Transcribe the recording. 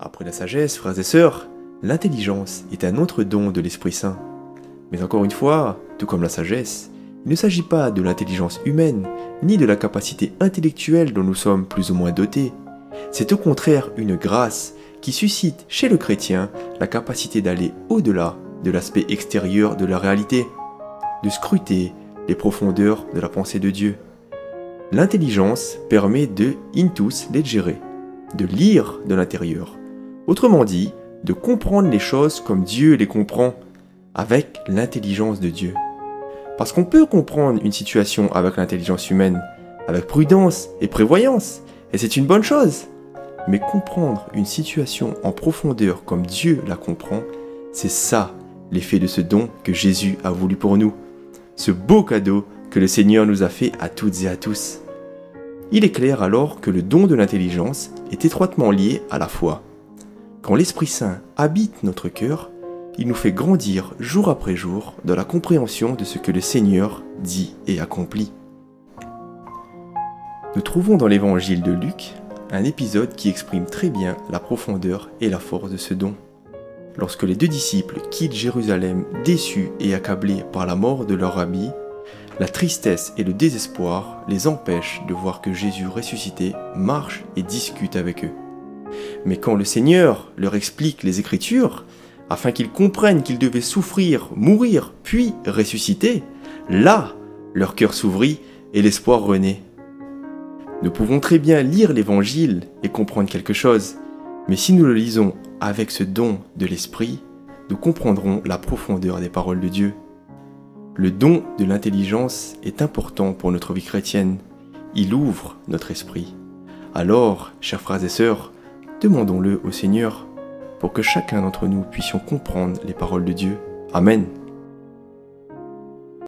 Après la sagesse, frères et sœurs, l'intelligence est un autre don de l'Esprit Saint. Mais encore une fois, tout comme la sagesse, il ne s'agit pas de l'intelligence humaine, ni de la capacité intellectuelle dont nous sommes plus ou moins dotés. C'est au contraire une grâce qui suscite chez le chrétien la capacité d'aller au-delà de l'aspect extérieur de la réalité, de scruter les profondeurs de la pensée de Dieu. L'intelligence permet de intus legere, de lire de l'intérieur. Autrement dit, de comprendre les choses comme Dieu les comprend, avec l'intelligence de Dieu. Parce qu'on peut comprendre une situation avec l'intelligence humaine, avec prudence et prévoyance, et c'est une bonne chose. Mais comprendre une situation en profondeur comme Dieu la comprend, c'est ça l'effet de ce don que Jésus a voulu pour nous. Ce beau cadeau que le Seigneur nous a fait à toutes et à tous. Il est clair alors que le don de l'intelligence est étroitement lié à la foi. Quand l'Esprit Saint habite notre cœur, il nous fait grandir jour après jour dans la compréhension de ce que le Seigneur dit et accomplit. Nous trouvons dans l'évangile de Luc un épisode qui exprime très bien la profondeur et la force de ce don. Lorsque les deux disciples quittent Jérusalem déçus et accablés par la mort de leur rabbi, la tristesse et le désespoir les empêchent de voir que Jésus ressuscité marche et discute avec eux. Mais quand le Seigneur leur explique les Écritures, afin qu'ils comprennent qu'ils devaient souffrir, mourir, puis ressusciter, là, leur cœur s'ouvrit et l'espoir renaît. Nous pouvons très bien lire l'Évangile et comprendre quelque chose, mais si nous le lisons avec ce don de l'Esprit, nous comprendrons la profondeur des paroles de Dieu. Le don de l'intelligence est important pour notre vie chrétienne. Il ouvre notre esprit. Alors, chers frères et sœurs, demandons-le au Seigneur pour que chacun d'entre nous puissions comprendre les paroles de Dieu. Amen.